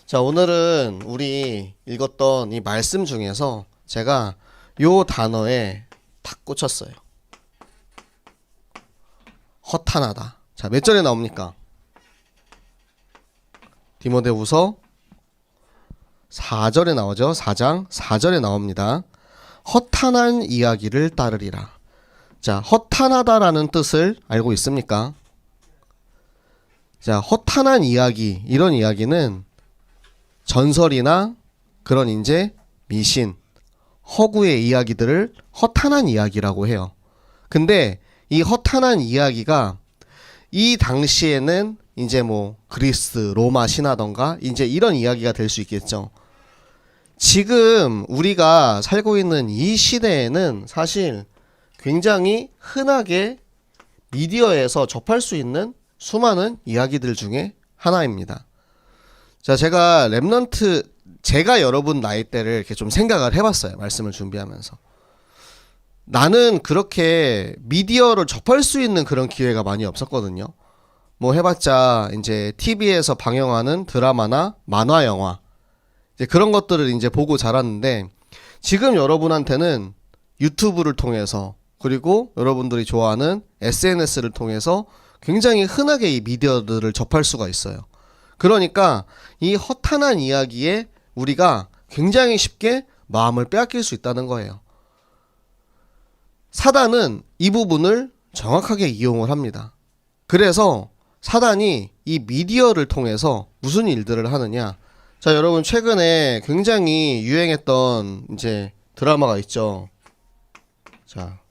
자, 오늘은 우리 읽었던 이 말씀 중에서 제가 요 단어에 탁 꽂혔어요. 허탄하다. 자, 몇 절에 나옵니까? 디모데후서 4절에 나오죠. 4장 4절에 나옵니다. 허탄한 이야기를 따르리라. 자, 허탄하다라는 뜻을 알고 있습니까? 자, 허탄한 이야기, 이런 이야기는 전설이나 그런 이제 미신, 허구의 이야기들을 허탄한 이야기라고 해요. 근데 이 허탄한 이야기가 이 당시에는 이제 뭐 그리스, 로마 신화던가 이제 이런 이야기가 될 수 있겠죠. 지금 우리가 살고 있는 이 시대에는 사실 굉장히 흔하게 미디어에서 접할 수 있는 수많은 이야기들 중에 하나입니다. 자, 제가 랩넌트, 제가 여러분 나이대를 이렇게 좀 생각을 해봤어요. 말씀을 준비하면서. 나는 그렇게 미디어를 접할 수 있는 그런 기회가 많이 없었거든요. 뭐 해봤자 이제 TV에서 방영하는 드라마나 만화 영화 이제 그런 것들을 이제 보고 자랐는데, 지금 여러분한테는 유튜브를 통해서 그리고 여러분들이 좋아하는 SNS를 통해서 굉장히 흔하게 이 미디어들을 접할 수가 있어요. 그러니까 이 허탄한 이야기에 우리가 굉장히 쉽게 마음을 빼앗길 수 있다는 거예요. 사단은 이 부분을 정확하게 이용을 합니다. 그래서 사단이 이 미디어를 통해서 무슨 일들을 하느냐. 자, 여러분 최근에 굉장히 유행했던 이제 드라마가 있죠. 자,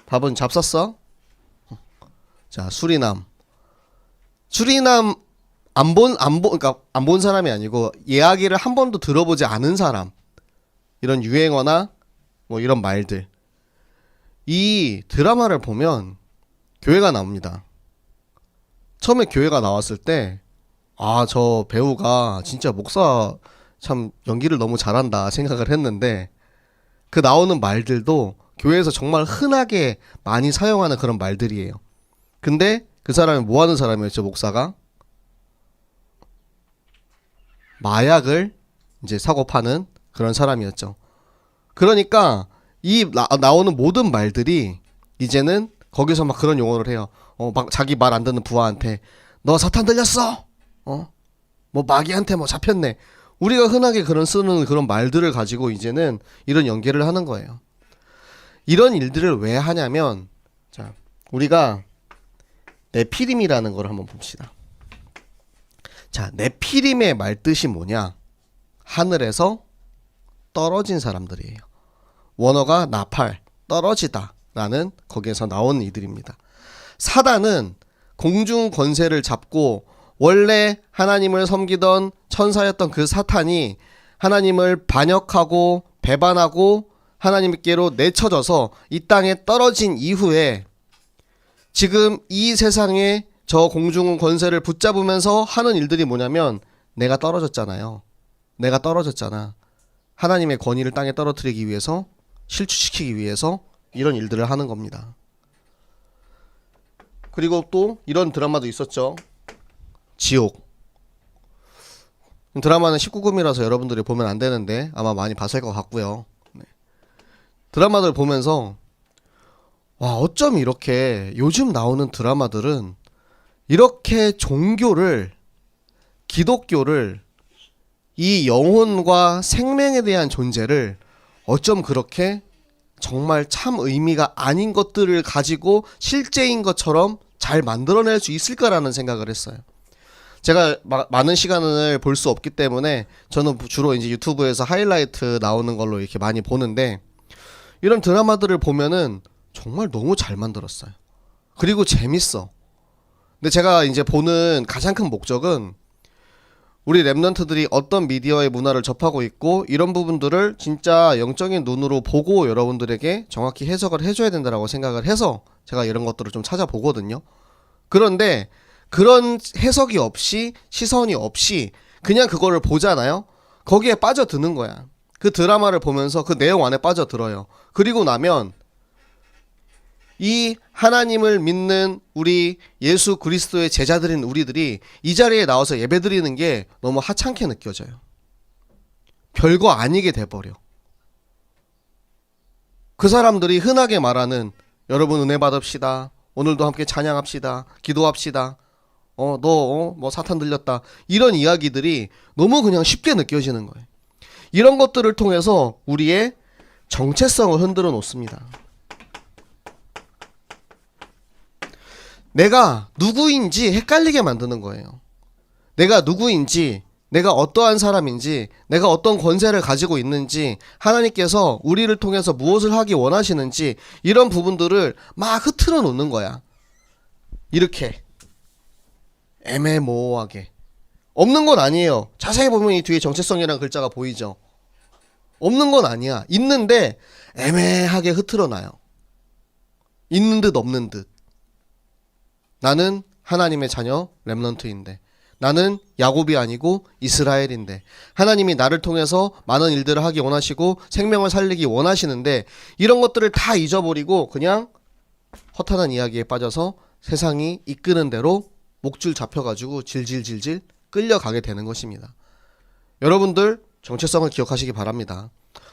밥은 잡쌌어? 자, 수리남 그러니까 안 본 사람이 아니고 이야기를 한 번도 들어보지 않은 사람, 이런 유행어나 뭐 이런 말들, 이 드라마를 보면 교회가 나옵니다. 처음에 교회가 나왔을 때 저 배우가 진짜 목사 참 연기를 너무 잘한다 생각을 했는데, 그 나오는 말들도 교회에서 정말 흔하게 많이 사용하는 그런 말들이에요. 근데 그 사람이 뭐 하는 사람이었죠? 목사가 마약을 이제 사고 파는 그런 사람이었죠. 그러니까 이 나오는 모든 말들이 이제는 거기서 막 그런 용어를 해요. 막 자기 말 안 듣는 부하한테 너 사탄 들렸어? 뭐 마귀한테 뭐 잡혔네. 우리가 흔하게 그런 쓰는 그런 말들을 가지고 이제는 이런 연기를 하는 거예요. 이런 일들을 왜 하냐면, 자, 우리가 네피림이라는 걸 한번 봅시다. 자, 네피림의 말뜻이 뭐냐? 하늘에서 떨어진 사람들이에요. 원어가 나팔, 떨어지다 라는 거기에서 나온 이들입니다. 사단은 공중 권세를 잡고 원래 하나님을 섬기던 천사였던 그 사탄이 하나님을 반역하고 배반하고 하나님께로 내쳐져서 이 땅에 떨어진 이후에 지금 이 세상에 저 공중 권세를 붙잡으면서 하는 일들이 뭐냐면, 내가 떨어졌잖아요. 내가 떨어졌잖아. 하나님의 권위를 땅에 떨어뜨리기 위해서, 실추시키기 위해서 이런 일들을 하는 겁니다. 그리고 또 이런 드라마도 있었죠. 지옥. 드라마는 19금이라서 여러분들이 보면 안 되는데 아마 많이 봤을 것 같고요. 네. 드라마들 보면서 어쩜 이렇게 요즘 나오는 드라마들은 이렇게 종교를, 기독교를, 이 영혼과 생명에 대한 존재를 어쩜 그렇게 정말 참 의미가 아닌 것들을 가지고 실제인 것처럼 잘 만들어낼 수 있을까라는 생각을 했어요. 제가 많은 시간을 볼 수 없기 때문에 저는 주로 이제 유튜브에서 하이라이트 나오는 걸로 이렇게 많이 보는데, 이런 드라마들을 보면은 정말 너무 잘 만들었어요. 그리고 재밌어. 근데 제가 이제 보는 가장 큰 목적은 우리 랩넌트들이 어떤 미디어의 문화를 접하고 있고 이런 부분들을 진짜 영적인 눈으로 보고 여러분들에게 정확히 해석을 해줘야 된다고 생각을 해서 제가 이런 것들을 좀 찾아보거든요. 그런데 그런 해석이 없이, 시선이 없이 그냥 그거를 보잖아요. 거기에 빠져드는 거야. 그 드라마를 보면서 그 내용 안에 빠져들어요. 그리고 나면 이 하나님을 믿는 우리 예수 그리스도의 제자들인 우리들이 이 자리에 나와서 예배드리는 게 너무 하찮게 느껴져요. 별거 아니게 돼버려. 그 사람들이 흔하게 말하는 여러분 은혜 받읍시다, 오늘도 함께 찬양합시다, 기도합시다, 뭐 사탄 들렸다, 이런 이야기들이 너무 그냥 쉽게 느껴지는 거예요. 이런 것들을 통해서 우리의 정체성을 흔들어 놓습니다. 내가 누구인지 헷갈리게 만드는 거예요. 내가 누구인지, 내가 어떠한 사람인지, 내가 어떤 권세를 가지고 있는지, 하나님께서 우리를 통해서 무엇을 하기 원하시는지, 이런 부분들을 막 흐트러 놓는 거야. 이렇게 애매모호하게. 없는 건 아니에요. 자세히 보면 이 뒤에 정체성이라는 글자가 보이죠. 없는 건 아니야. 있는데 애매하게 흐트러 놔요. 있는 듯 없는 듯. 나는 하나님의 자녀 렘넌트인데, 나는 야곱이 아니고 이스라엘인데, 하나님이 나를 통해서 많은 일들을 하기 원하시고 생명을 살리기 원하시는데, 이런 것들을 다 잊어버리고 그냥 허탄한 이야기에 빠져서 세상이 이끄는 대로 목줄 잡혀가지고 질질질질 끌려가게 되는 것입니다. 여러분들 정체성을 기억하시기 바랍니다.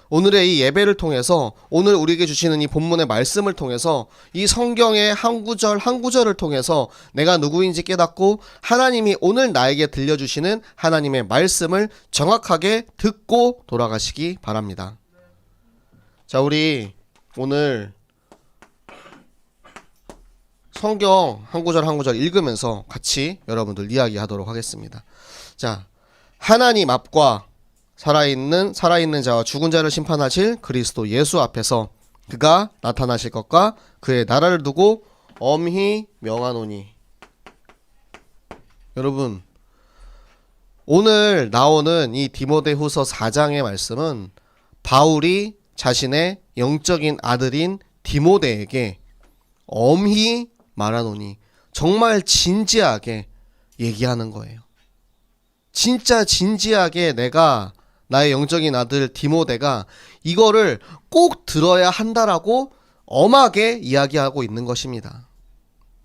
오늘의 이 예배를 통해서, 오늘 우리에게 주시는 이 본문의 말씀을 통해서, 이 성경의 한 구절 한 구절을 통해서 내가 누구인지 깨닫고 하나님이 오늘 나에게 들려주시는 하나님의 말씀을 정확하게 듣고 돌아가시기 바랍니다. 자, 우리 오늘 성경 한 구절 한 구절 읽으면서 같이 여러분들 이야기하도록 하겠습니다. 자, 하나님 앞과 살아있는 자와 죽은 자를 심판하실 그리스도 예수 앞에서 그가 나타나실 것과 그의 나라를 두고 엄히 명하노니. 여러분, 오늘 나오는 이 디모데후서 4장의 말씀은 바울이 자신의 영적인 아들인 디모데에게 엄히 말하노니, 정말 진지하게 얘기하는 거예요. 진짜 진지하게 내가, 나의 영적인 아들 디모데가 이거를 꼭 들어야 한다라고 엄하게 이야기하고 있는 것입니다.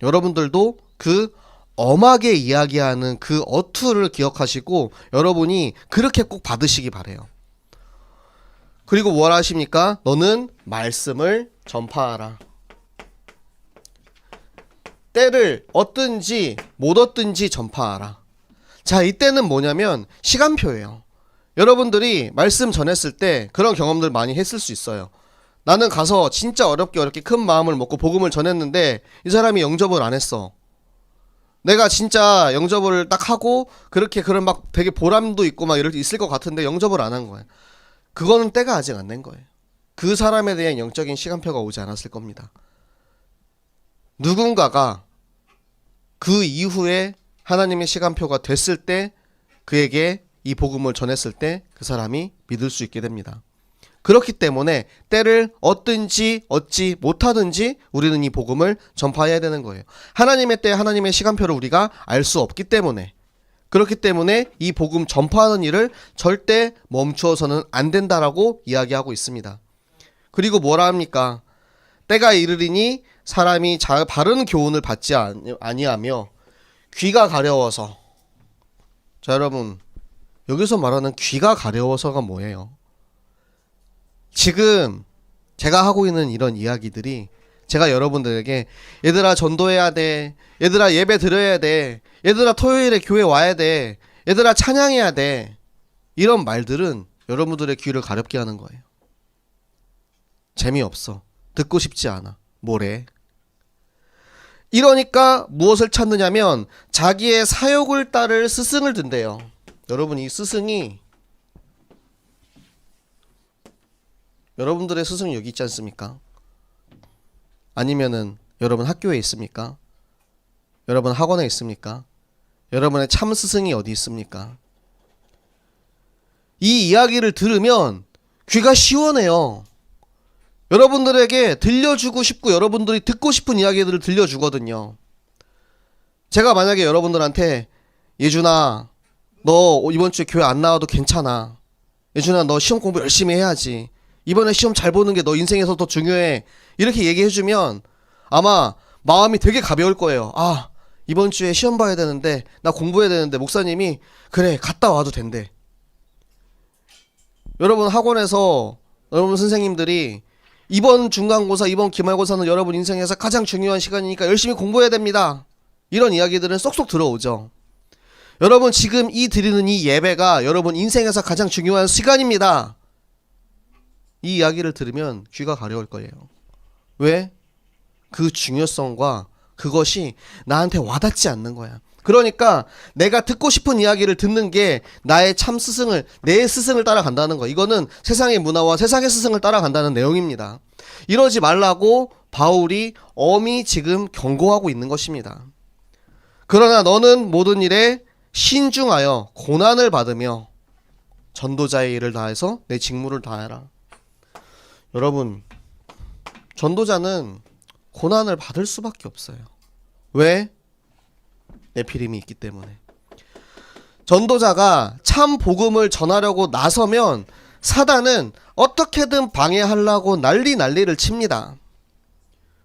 여러분들도 그 엄하게 이야기하는 그 어투를 기억하시고 여러분이 그렇게 꼭 받으시기 바래요. 그리고 뭘 하십니까? 너는 말씀을 전파하라. 때를 얻든지 못 얻든지 전파하라. 자, 이때는 뭐냐면 시간표예요. 여러분들이 말씀 전했을 때 그런 경험들 많이 했을 수 있어요. 나는 가서 진짜 어렵게 큰 마음을 먹고 복음을 전했는데 이 사람이 영접을 안 했어. 내가 진짜 영접을 딱 하고 그렇게 그런 막 되게 보람도 있고 막 이럴 때 있을 것 같은데 영접을 안 한 거야. 그거는 때가 아직 안 된 거예요. 그 사람에 대한 영적인 시간표가 오지 않았을 겁니다. 누군가가 그 이후에 하나님의 시간표가 됐을 때 그에게 이 복음을 전했을 때 그 사람이 믿을 수 있게 됩니다. 그렇기 때문에 때를 얻든지 얻지 못하든지 우리는 이 복음을 전파해야 되는 거예요. 하나님의 때, 하나님의 시간표를 우리가 알 수 없기 때문에, 그렇기 때문에 이 복음 전파하는 일을 절대 멈추어서는 안 된다라고 이야기하고 있습니다. 그리고 뭐라 합니까? 때가 이르리니 사람이 바른 교훈을 받지 아니하며 귀가 가려워서. 자, 여러분, 여기서 말하는 귀가 가려워서가 뭐예요? 지금 제가 하고 있는 이런 이야기들이 제가 여러분들에게 얘들아 전도해야 돼, 얘들아 예배 드려야 돼, 얘들아 토요일에 교회 와야 돼, 얘들아 찬양해야 돼, 이런 말들은 여러분들의 귀를 가렵게 하는 거예요. 재미없어. 듣고 싶지 않아. 뭐래? 이러니까 무엇을 찾느냐면 자기의 사욕을 따를 스승을 든대요. 여러분, 이 스승이, 여러분들의 스승이 여기 있지 않습니까? 아니면은 여러분 학교에 있습니까? 여러분 학원에 있습니까? 여러분의 참 스승이 어디 있습니까? 이 이야기를 들으면 귀가 시원해요. 여러분들에게 들려주고 싶고 여러분들이 듣고 싶은 이야기들을 들려주거든요. 제가 만약에 여러분들한테 예준아, 너 이번 주에 교회 안 나와도 괜찮아. 예준아, 너 시험 공부 열심히 해야지. 이번에 시험 잘 보는 게 너 인생에서 더 중요해. 이렇게 얘기해주면 아마 마음이 되게 가벼울 거예요. 아, 이번 주에 시험 봐야 되는데, 나 공부해야 되는데, 목사님이 그래 갔다 와도 된대. 여러분 학원에서 여러분 선생님들이 이번 중간고사, 이번 기말고사는 여러분 인생에서 가장 중요한 시간이니까 열심히 공부해야 됩니다, 이런 이야기들은 쏙쏙 들어오죠. 여러분 지금 드리는 이 예배가 여러분 인생에서 가장 중요한 시간입니다. 이 이야기를 들으면 귀가 가려울 거예요. 왜? 그 중요성과 그것이 나한테 와닿지 않는 거야. 그러니까 내가 듣고 싶은 이야기를 듣는 게 나의 참 스승을, 내 스승을 따라간다는 거. 이거는 세상의 문화와 세상의 스승을 따라간다는 내용입니다. 이러지 말라고 바울이 엄히 지금 경고하고 있는 것입니다. 그러나 너는 모든 일에 신중하여 고난을 받으며 전도자의 일을 다해서 내 직무를 다해라. 여러분, 전도자는 고난을 받을 수밖에 없어요. 왜? 네피림이 있기 때문에. 전도자가 참 복음을 전하려고 나서면 사단은 어떻게든 방해하려고 난리를 칩니다.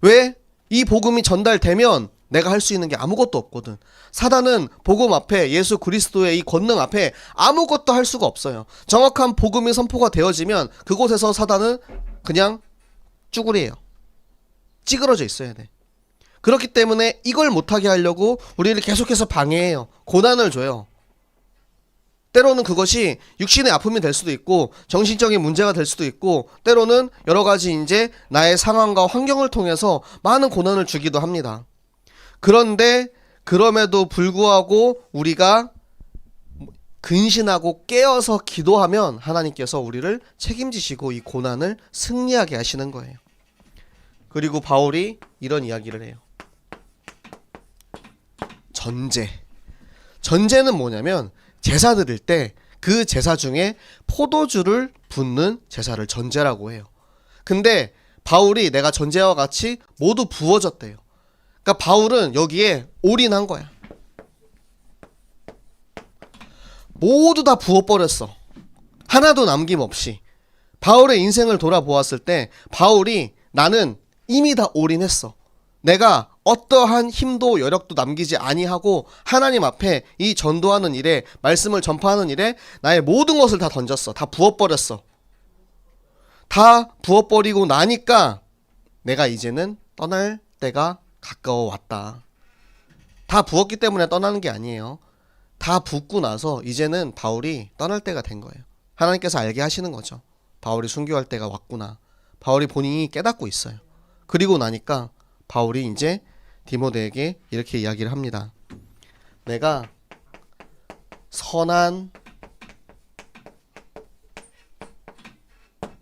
왜? 이 복음이 전달되면 내가 할 수 있는 게 아무것도 없거든. 사단은 복음 앞에, 예수 그리스도의 이 권능 앞에 아무것도 할 수가 없어요. 정확한 복음이 선포가 되어지면 그곳에서 사단은 그냥 쭈그리예요. 찌그러져 있어야 돼. 그렇기 때문에 이걸 못하게 하려고 우리를 계속해서 방해해요. 고난을 줘요. 때로는 그것이 육신의 아픔이 될 수도 있고 정신적인 문제가 될 수도 있고 때로는 여러 가지 이제 나의 상황과 환경을 통해서 많은 고난을 주기도 합니다. 그런데 그럼에도 불구하고 우리가 근신하고 깨어서 기도하면 하나님께서 우리를 책임지시고 이 고난을 승리하게 하시는 거예요. 그리고 바울이 이런 이야기를 해요. 전제는 뭐냐면 제사 드릴 때 그 제사 중에 포도주를 붓는 제사를 전제라고 해요. 근데 바울이 내가 전제와 같이 모두 부어졌대요. 그러니까 바울은 여기에 올인한 거야. 모두 다 부어버렸어. 하나도 남김없이. 바울의 인생을 돌아보았을 때 바울이 나는 이미 다 올인했어. 내가 어떠한 힘도 여력도 남기지 아니하고 하나님 앞에 이 전도하는 일에, 말씀을 전파하는 일에 나의 모든 것을 다 던졌어. 다 부어버렸어. 다 부어버리고 나니까 내가 이제는 떠날 때가 가까워 왔다. 다 부었기 때문에 떠나는 게 아니에요. 다 붓고 나서 이제는 바울이 떠날 때가 된 거예요. 하나님께서 알게 하시는 거죠. 바울이 순교할 때가 왔구나. 바울이 본인이 깨닫고 있어요. 그리고 나니까 바울이 이제 디모데에게 이렇게 이야기를 합니다. 내가 선한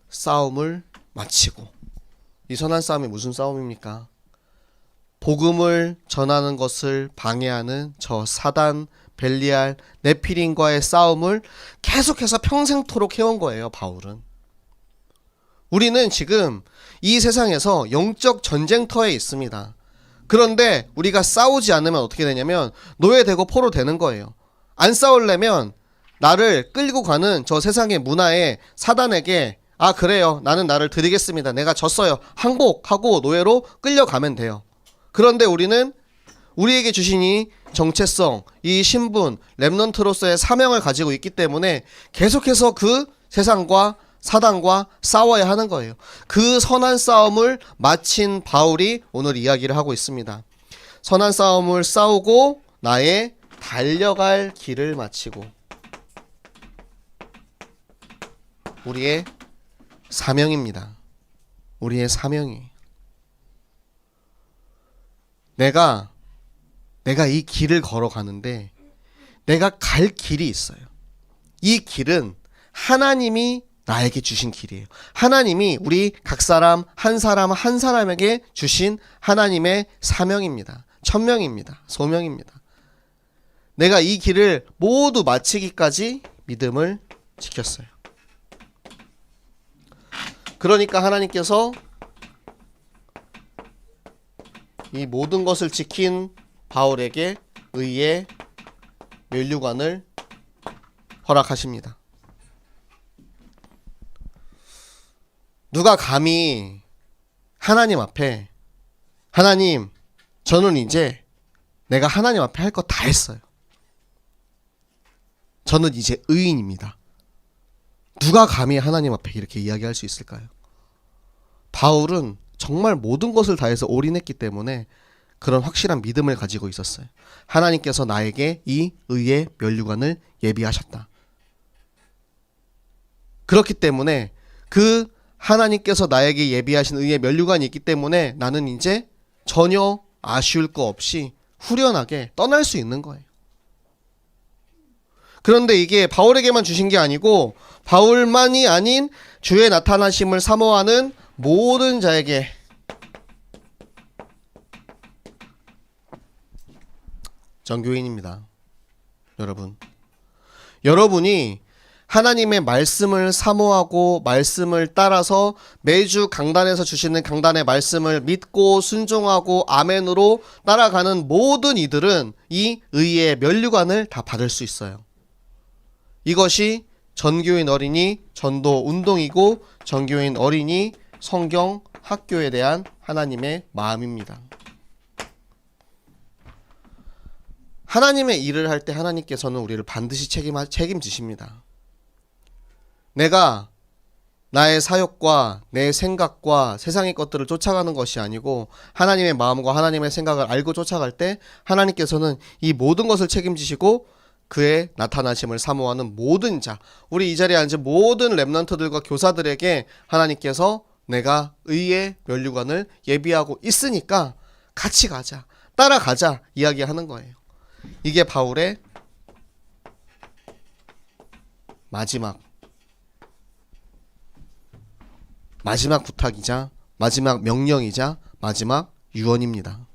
싸움을 마치고. 이 선한 싸움이 무슨 싸움입니까? 복음을 전하는 것을 방해하는 저 사단, 벨리알, 네피림과의 싸움을 계속해서 평생토록 해온 거예요, 바울은. 우리는 지금 이 세상에서 영적 전쟁터에 있습니다. 그런데 우리가 싸우지 않으면 어떻게 되냐면 노예되고 포로 되는 거예요. 안 싸우려면 나를 끌고 가는 저 세상의 문화에, 사단에게 아 그래요, 나는 나를 드리겠습니다, 내가 졌어요, 항복하고 노예로 끌려가면 돼요. 그런데 우리는 우리에게 주신 이 정체성, 이 신분, 렘넌트로서의 사명을 가지고 있기 때문에 계속해서 그 세상과 사단과 싸워야 하는 거예요. 그 선한 싸움을 마친 바울이 오늘 이야기를 하고 있습니다. 선한 싸움을 싸우고 나의 달려갈 길을 마치고. 우리의 사명입니다. 우리의 사명이. 내가 이 길을 걸어가는데 내가 갈 길이 있어요. 이 길은 하나님이 나에게 주신 길이에요. 하나님이 우리 각 사람 한 사람에게 주신 하나님의 사명입니다. 천명입니다. 소명입니다. 내가 이 길을 모두 마치기까지 믿음을 지켰어요. 그러니까 하나님께서 이 모든 것을 지킨 바울에게 의의 면류관을 허락하십니다. 누가 감히 하나님 앞에 하나님, 저는 이제 내가 하나님 앞에 할 거 다 했어요. 저는 이제 의인입니다. 누가 감히 하나님 앞에 이렇게 이야기할 수 있을까요? 바울은 정말 모든 것을 다해서 올인했기 때문에 그런 확실한 믿음을 가지고 있었어요. 하나님께서 나에게 이 의의 면류관을 예비하셨다. 그렇기 때문에 그 하나님께서 나에게 예비하신 의의 면류관이 있기 때문에 나는 이제 전혀 아쉬울 거 없이 후련하게 떠날 수 있는 거예요. 그런데 이게 바울에게만 주신 게 아니고 바울만이 아닌 주의 나타나심을 사모하는 모든 자에게 전교인입니다. 여러분이 하나님의 말씀을 사모하고 말씀을 따라서 매주 강단에서 주시는 강단의 말씀을 믿고 순종하고 아멘으로 따라가는 모든 이들은 이 의의 면류관을 다 받을 수 있어요. 이것이 전교인 어린이 전도 운동이고 전교인 어린이 성경 학교에 대한 하나님의 마음입니다. 하나님의 일을 할 때 하나님께서는 우리를 반드시 책임지십니다. 내가 나의 사역과 내 생각과 세상의 것들을 쫓아가는 것이 아니고 하나님의 마음과 하나님의 생각을 알고 쫓아갈 때 하나님께서는 이 모든 것을 책임지시고 그의 나타나심을 사모하는 모든 자, 우리 이 자리에 앉은 모든 렘넌트들과 교사들에게 하나님께서 내가 의의 면류관을 예비하고 있으니까 같이 가자, 따라가자 이야기하는 거예요. 이게 바울의 마지막 부탁이자 마지막 명령이자 마지막 유언입니다.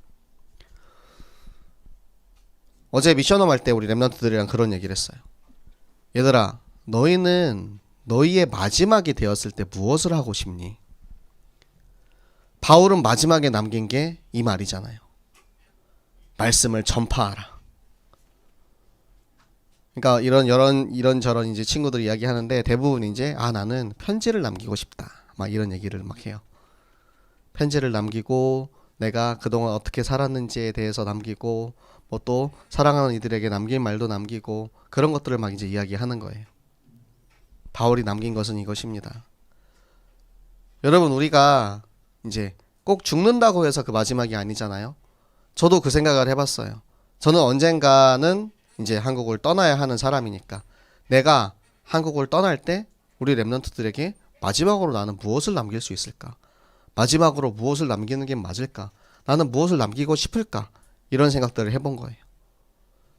어제 미션홈 할 때 우리 렘넌트들이랑 그런 얘기를 했어요. 얘들아, 너희는 너희의 마지막이 되었을 때 무엇을 하고 싶니? 바울은 마지막에 남긴 게 이 말이잖아요. 말씀을 전파하라. 그러니까 이런저런 이제 친구들이 이야기하는데 대부분 이제 나는 편지를 남기고 싶다. 막 이런 얘기를 막 해요. 편지를 남기고 내가 그동안 어떻게 살았는지에 대해서 남기고 뭐 또 사랑하는 이들에게 남긴 말도 남기고 그런 것들을 막 이제 이야기하는 거예요. 바울이 남긴 것은 이것입니다. 여러분, 우리가 이제 꼭 죽는다고 해서 그 마지막이 아니잖아요. 저도 그 생각을 해봤어요. 저는 언젠가는 이제 한국을 떠나야 하는 사람이니까 내가 한국을 떠날 때 우리 렘넌트들에게 마지막으로 나는 무엇을 남길 수 있을까? 마지막으로 무엇을 남기는 게 맞을까? 나는 무엇을 남기고 싶을까? 이런 생각들을 해본 거예요.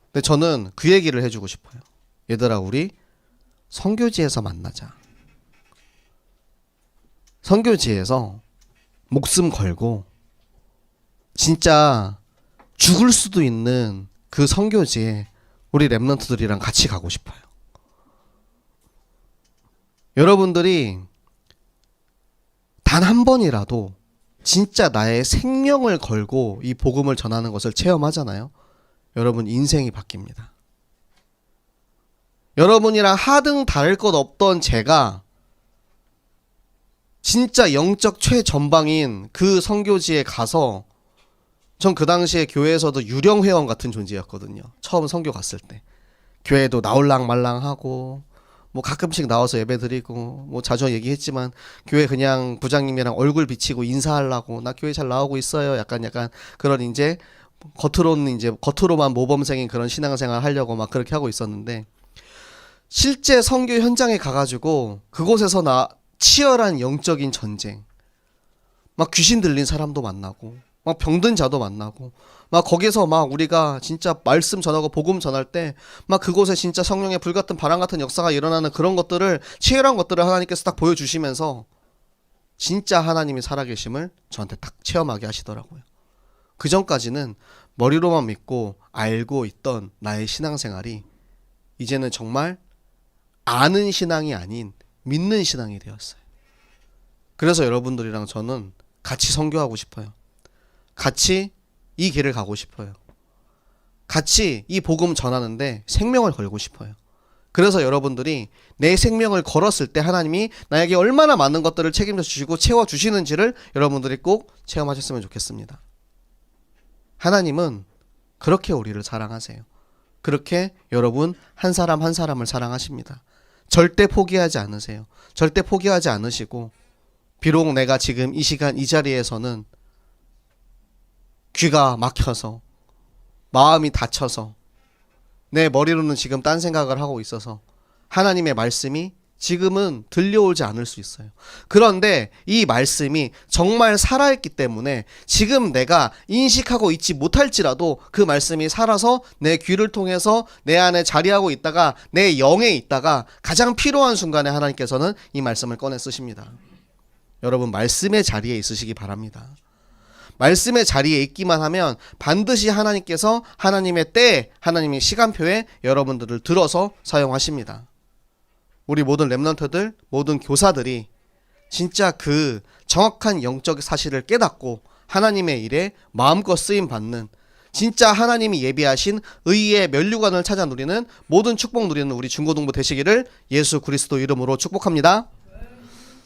근데 저는 그 얘기를 해주고 싶어요. 얘들아, 우리 선교지에서 만나자. 선교지에서 목숨 걸고 진짜 죽을 수도 있는 그 선교지에 우리 렘넌트들이랑 같이 가고 싶어요. 여러분들이 단 한 번이라도 진짜 나의 생명을 걸고 이 복음을 전하는 것을 체험하잖아요. 여러분, 인생이 바뀝니다. 여러분이랑 하등 다를 것 없던 제가 진짜 영적 최전방인 그 선교지에 가서 전 그 당시에 교회에서도 유령 회원 같은 존재였거든요. 처음 선교 갔을 때 교회도 나올랑 말랑하고 뭐 가끔씩 나와서 예배 드리고 뭐 자주 얘기했지만 교회 그냥 부장님이랑 얼굴 비치고 인사하려고 나 교회 잘 나오고 있어요. 약간 그런 이제 겉으로만 모범생인 그런 신앙생활 하려고 막 그렇게 하고 있었는데 실제 선교 현장에 가가지고 그곳에서 치열한 영적인 전쟁, 막 귀신 들린 사람도 만나고 막 병든 자도 만나고 막 거기서 막 우리가 진짜 말씀 전하고 복음 전할 때 막 그곳에 진짜 성령의 불같은 바람 같은 역사가 일어나는 그런 것들을 치열한 것들을 하나님께서 딱 보여주시면서 진짜 하나님이 살아계심을 저한테 딱 체험하게 하시더라고요. 그 전까지는 머리로만 믿고 알고 있던 나의 신앙생활이 이제는 정말 아는 신앙이 아닌 믿는 신앙이 되었어요. 그래서 여러분들이랑 저는 같이 선교하고 싶어요. 같이 이 길을 가고 싶어요. 같이 이 복음 전하는데 생명을 걸고 싶어요. 그래서 여러분들이 내 생명을 걸었을 때 하나님이 나에게 얼마나 많은 것들을 책임져 주시고 채워주시는지를 여러분들이 꼭 체험하셨으면 좋겠습니다. 하나님은 그렇게 우리를 사랑하세요. 그렇게 여러분 한 사람 한 사람을 사랑하십니다. 절대 포기하지 않으세요. 절대 포기하지 않으시고, 비록 내가 지금 이 시간 이 자리에서는 귀가 막혀서 마음이 다쳐서 내 머리로는 지금 딴 생각을 하고 있어서 하나님의 말씀이 지금은 들려오지 않을 수 있어요. 그런데 이 말씀이 정말 살아있기 때문에 지금 내가 인식하고 있지 못할지라도 그 말씀이 살아서 내 귀를 통해서 내 안에 자리하고 있다가 내 영에 있다가 가장 필요한 순간에 하나님께서는 이 말씀을 꺼내 쓰십니다. 여러분, 말씀의 자리에 있으시기 바랍니다. 말씀의 자리에 있기만 하면 반드시 하나님께서 하나님의 때에, 하나님의 시간표에 여러분들을 들어서 사용하십니다. 우리 모든 렘넌트들, 모든 교사들이 진짜 그 정확한 영적 사실을 깨닫고 하나님의 일에 마음껏 쓰임 받는, 진짜 하나님이 예비하신 의의 면류관을 찾아 누리는, 모든 축복 누리는 우리 중고등부 되시기를 예수 그리스도 이름으로 축복합니다.